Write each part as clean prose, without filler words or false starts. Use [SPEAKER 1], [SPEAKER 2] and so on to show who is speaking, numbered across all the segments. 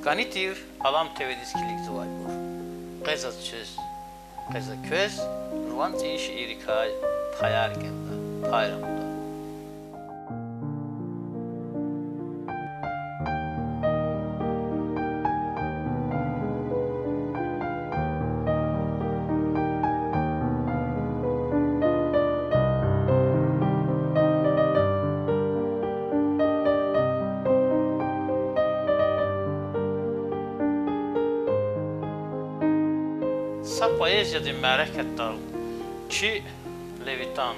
[SPEAKER 1] Ganitir alam tevediskilik zıvay bur. Qezaz çöz, qeza köz, ruvanç işi irikay, payar geldi, payramda. Sa poeziya mərəkət dal ki Levitan.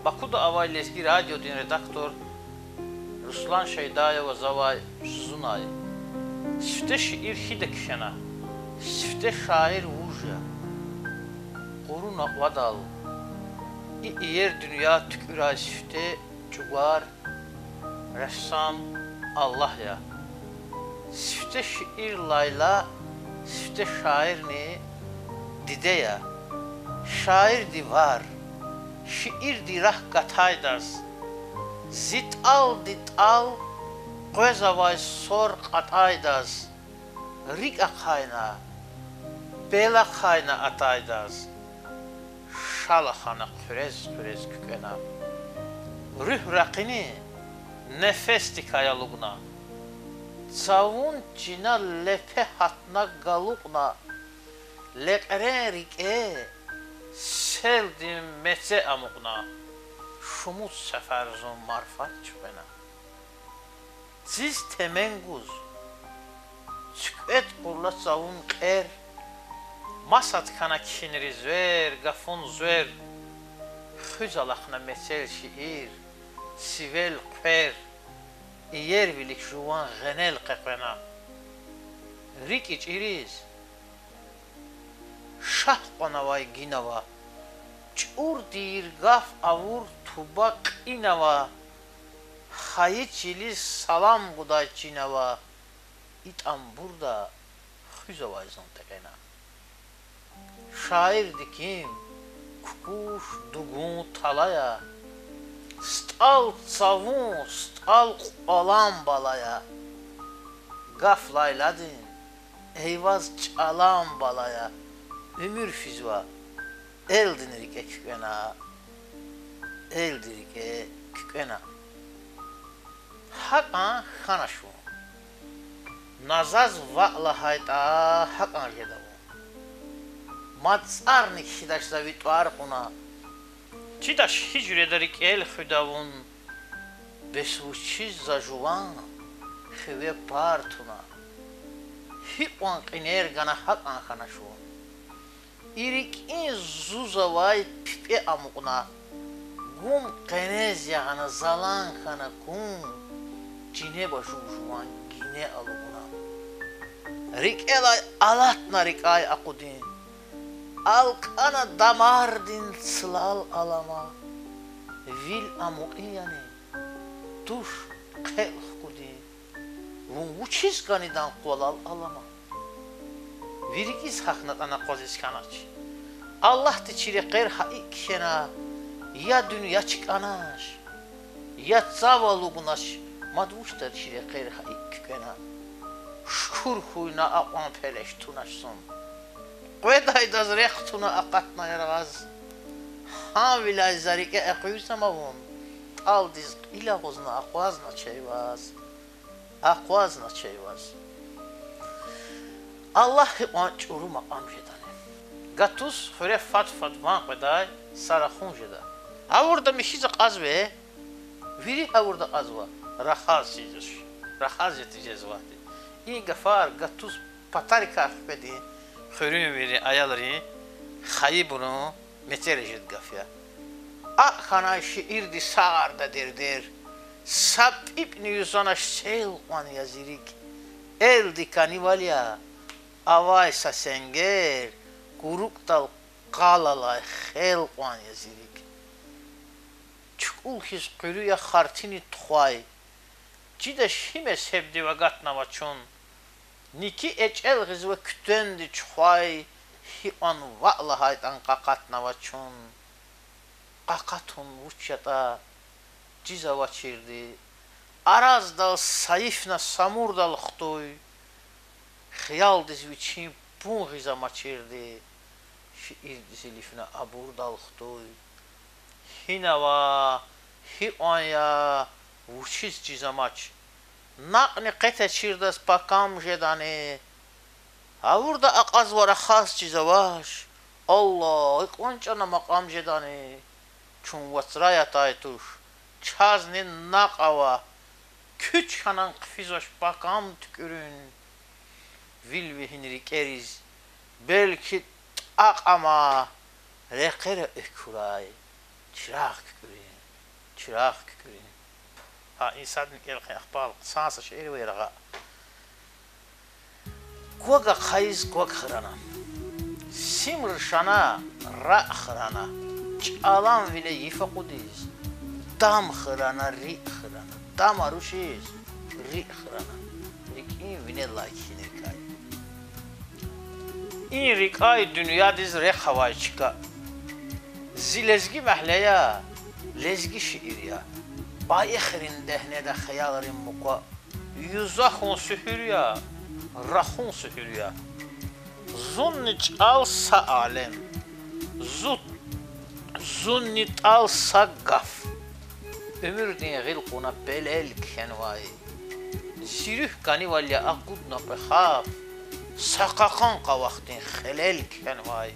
[SPEAKER 1] Bakuda avay lezgi radyo din redaktor Ruslan Şeydayeva zavay Suzunay. Sifte şiir hidekşena, sifte şair vuja. Koruna vadal. İyer dünya tüküray sifte çuvar ressam Allah ya. Sifte şiir layla, sifte şair ne? Dide ya, şair divar, şiir dirah kataydas, zit al dit al, gözavay sor kataydas, rik akayna, bela kayna ataydas, şalahana kürez kükena, rüh rakini, nefes dikaya lugna, zavun cina lepe hatna galukna, Lekere rike, seldim mece amukna, şumut seferzun marfat çüpena. Siz temenguz, çüket kurla savun er, masat kana kinri zver, gafun zver, hüzalakna mesel şiir, sivel kfer, iyer vilik juvan genel kekvena. Rik iç iriz, Şah qanavay ginava, çur dir gaf avur tubak inava, hayı çili salam guday çinava, itam burada hüzavay zontekena. Şair dikim, kukuş dugun talaya, stal savun, stal alam balaya, gaf layladin, eyvaz çalam balaya, Ömür füzva, eldirike kükena, eldirike kükena. Hakan xanaşu, nazaz va'la hayta hakan jedavu. Matsarnik şidaş zavitvar kuna, çidaş hicrederik el xudavun, besvuçiz zajuvan, xeve partuna. Hiqwan qiner gana hakan xanaşu. İrik in zuzavay pipe amukna, gum qenez yağına zalan kana kum, cine başı ujuvan gine aluguna. Rik elay alatna rik ay akudin, alkana damardin sılal alama, vil amukiyani, tuş qel kudin, vun uçiz ganidan kolal alama. Virgiz haknat ana kozis kanaç. Allah tiçire qer haik şena, ya dünya çıkanaş, ya zavalu gunaş, madvuşta tiçire qer haik kükena. Şkur huyna aqan peleş tunaşsun. Qvedaydas rehtuna aqatna yargaz. Ha vilay zarike aqyusamavun. Aldiz ila gozna aqwazna çeyvaz. Aqwazna çeyvaz. Allah hiqan çuru maqam jedane. Gatus hore fat van qeday sarahun jeda. Avurda mişiz qazve, viri avurda qazva. Rahaz sizir. Rahaz yeticez vahdi. İyi gafar gatus patarika pedi. Xörün viri ayalri xayi bunu meterejed gafya. Aqana şiirdi sağarda derder. Sab ibn yuzana şeyl qan yazirik. Eldi kanivalya. Avay sasenger, kuruk dal qalalay xel qan yazirik. Çukul his qürüya xartini txuay. Cida şime sevdi ve gatnava çun. Niki eçel gizve kütendi çuay. Hi an va'la haytan qaqatnava çun. Qaqatun vuçyata ciza vaçirdi. Araz dal sayifna samur dal xtoy. Xiyal dizviçin bun ğizama çirdi. Şiir dizilifine abur dalxtoy. Hinava, hi anya, vurçiz cizamaç. Naqni qete çirdes pakam jedane. Ha burada aqaz vara khas cizavaş. Allah, iqvançana maqam jedane. Çun vatsraya taytuş. Çaznin naqava. Küç hanan qfizoş pakam tükürün. Vilvihinri keriz. Belki aqama. Rekere ökuray. Çırak kükürün. Çırak kükürün. Ha insan ilqi akhbal sansa şiiri ve raga. Kuaga kayız kuag khırana. Simr şana ra khırana. Çalan vile yifaqudiz. Dam khırana ri khırana. Dam aruşiz ri khırana. Rikin vine laikin rikay. İn rikay dünya diz re havay çıka. Zilezgi mahleya. Lezgi şiir ya. Bayıxrin dehnede xiyalrin muqa. Yüzahun sühür ya. Rahun sühür ya. Zunniç alsa alem. Zunnit alsa gaf. Ömür din gilquna belel kenvay. Sirüh kani valya akudna pehaf. Sakakan qavaqtin xelel kenvay.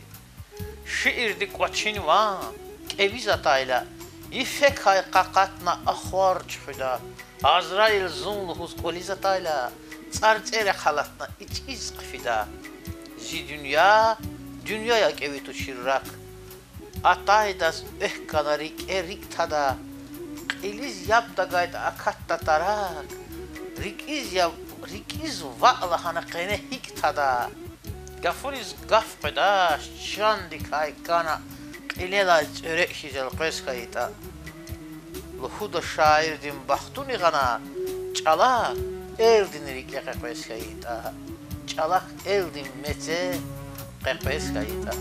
[SPEAKER 1] Şiirdik vaçin va. Keviz atayla. İfek haykakatna ahvar çıxıda. Azrail zunluhuz kolizatayla. Tsartsere halatna iç qfida. Zi dünyaya kevitu şirrak. Ataydas öhkanarik erik tada. Qiliz yap da gayda akatta tarak. Rikiz va'lahana qene hik tada. Gafuriz gaf qıdaş. Şandik haykana. Qilela örekşizel qes kayita. Luhuda şairdim bahtuni gana. Çalak eldin rikle qes kayita. Çalak eldin mete qes kayita.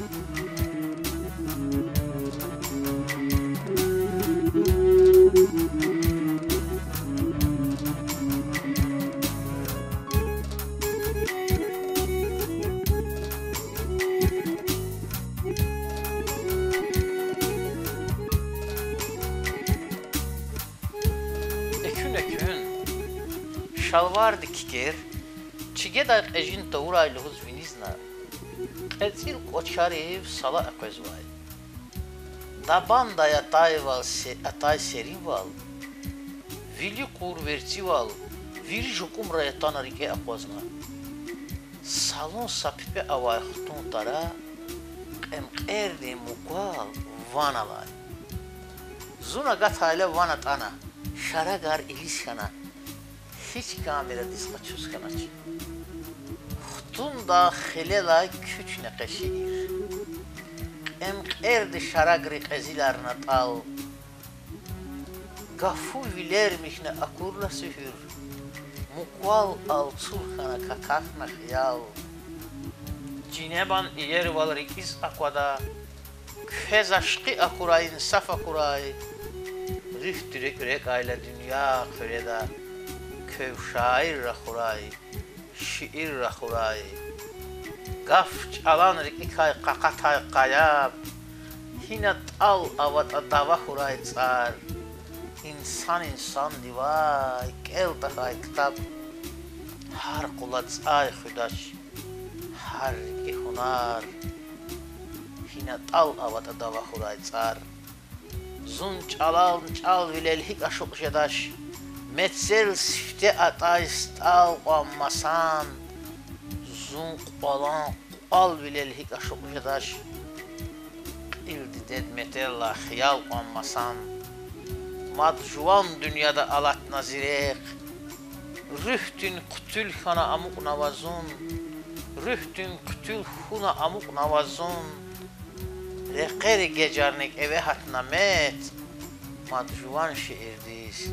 [SPEAKER 1] Şalvar dikiker, çige da ejin tavuraylı huz vinizna. Qetzil qoçarev sala aqezvay. Daban da atay serival. Vili qur vertival. Viri jukum raytan arike aqozna. Salon sapipe avay xutun tara. Qemqerdi muqal vanalay. Zuna gatayla vanatana. Şaragar ilişkana. Hiç kamera diska çuskanaç. Xutun da xilela küç neqeşir. Emqerdi şaragri qezilarına tal. Gafu vilermişne akurla sühür. Muqval alçulxana kakakna xiyal. Cineban iyer val rikiz akvada. Küfez aşkı akurayın saf akuray. Riftürek rek ayla dünya xüreda. Köv şair rahuray, şiir rahuray. Gaf çalan rikay kakatay kayab. Hina tal avata dava huray tsar. İnsan divay, kel takay kitap. Har kula tsay xudaş. Har riki hunar. Hina tal avata dava huray tsar. Zun çal vilelhik aşuk jedaş. Metsel sifte atay stal qammasan. Zun qalan qal vilelhik aşuk jedaş. İldi ded metella xiyal qammasan. Madjuvan dünyada alat nazirek. Rühtün qutül xana amuk navazun. Rühtün qutül xuna amuk navazun. Reqeri gecarnik eve hatna met. Madjuvan şiirdiz.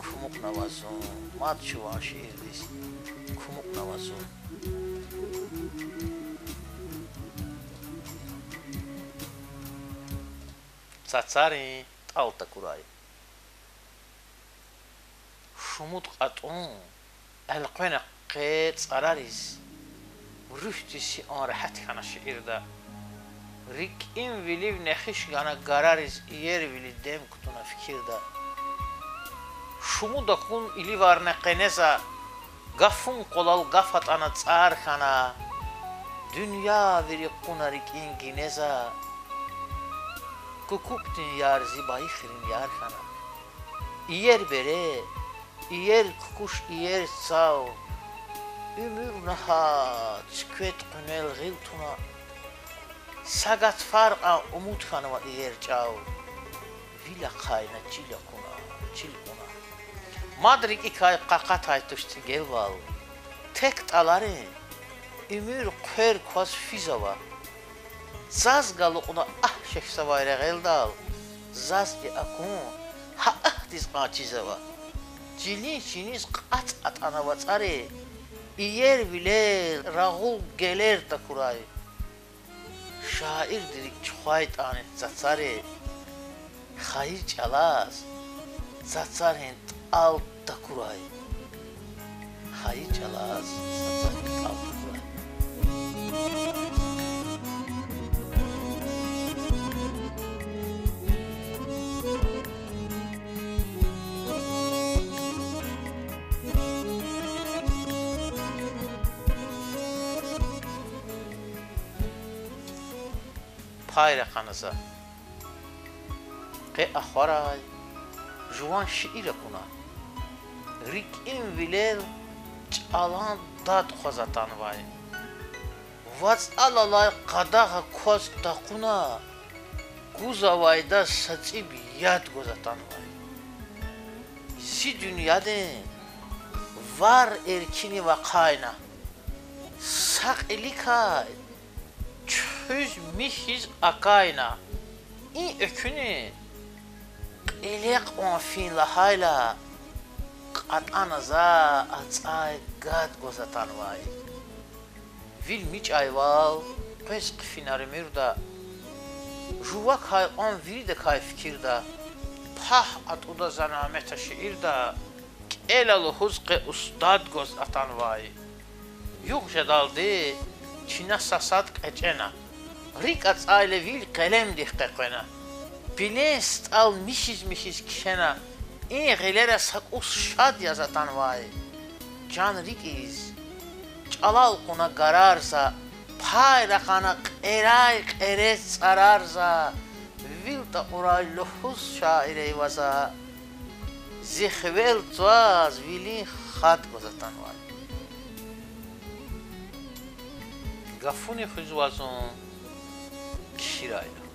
[SPEAKER 1] Kumuk navazun. Madjuvan şiirdiz. Kumuk navazun. Tsatsari alta kuray. Şumut qatun. Elqena qet sarariz. Rühtisi an rahat kana şiirde. Rik'in viliv nexiş gana garariz yer vili dem kutuna fikirde. Şumu da kun ili var ne qeneza. Gafun kolal gafat ana tsar kana. Dünya veri kuna rik'in gineza. Kukuptin yar zibayi xirin yar kana. İyer bere, iyer kukuş iyer sav. Ümür naha, çıkvet kunel gil tuna. Sagat farqa umut kanıma iyer çav. Vila kayna çila kuna, çil kuna. Madrik ikay qakat aytıştı gel val. Tek taları, ümür kör kwas fizava. Zaz galı ona şeksa vayra gel dal. Zaz di akun, ha diz qaçizava. Çiniz qat ana vatsare. İyer bile rahul geler da kuray. Şair dedik çuhayt anet zatsare. Hayır çalaz. Zatsarent alt da kuray. Hayır çalaz. Zatsarent alt da kuray. Payra kanıza. Qe ahvaray. Juan şiir kuna. Rik'in vilel çalan dad khozatan vay. Vaz alalay qadağa koz taquna. Guzavayda saçib yad gozatan vay. Si dünyada var erkini ve kayna. Sak elikay. Çöz mihiz akayna. İn ökünü. Elek on fin lahayla. Qat anaza atsay gad gozatan vay. Vil miç ayval. Qesk finarimurda. Juva kay on viri de kay fikirda. Pah at uda zanameta şiirda. Elalı huzqe ustad goz atan vay. Yok jedaldi. Çina sasad qeçena. Rikat aile vil kalem dihqeqena. Bilest al mişiz kişena. İn gilere sakus şad yazatan vay. Can rikiz. Çalal kuna gararsa. Payrakana eray qeret sararsa. Vil da uray luhuz şaire vaza. Zihvel tuaz vilin xad gozatan vay. Gafuni xuzwazon kişirayla.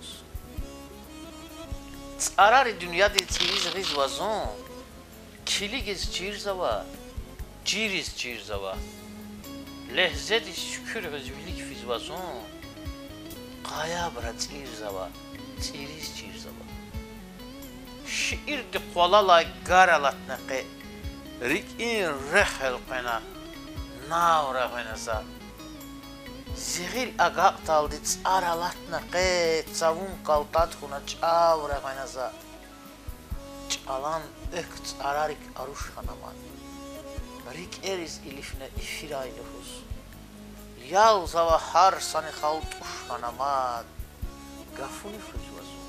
[SPEAKER 1] Tsarari dünyada çiriz rizvazon. Kiligiz cirzava. Ciriz cirzava. Lehzeti şükür özvilik fizvazon. Qaya bra cirzava. Ciriz cirzava. Şiir de qolala garalatnaqe. Rik'in rehel qena. Navra qenasa. Zihil agaq taldi tsaralatnaqe. Tsavun qaltat khuna çavra qenasa. Çalan ök tsararik aruş hanaman. Rik eriz ilifne ifiraylıhuz. Yav zava har sani khaltuş hanaman. Gafuni fıcvazun.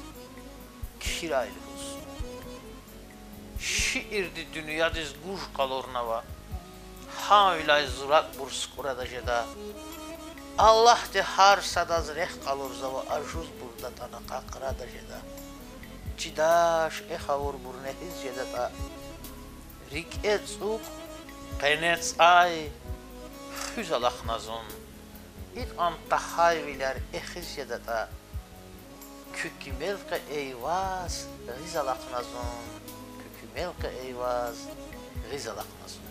[SPEAKER 1] Kişiraylıhuz. Şiirdi dünyadiz guş kalornava. Havilay zurak burskura jeda. Allah de har sadaz reh kalor zava ajuz burda tana qaqra da jeda. Cidaş ehavur burnehiz jeda ta. Rik etsuk qenets ay füzalaq nazon. İt an tahayviler ehiz jeda ta. Kükimelke eyvaz rizalaq nazon. Kükimelke eyvaz rizalaq nazon.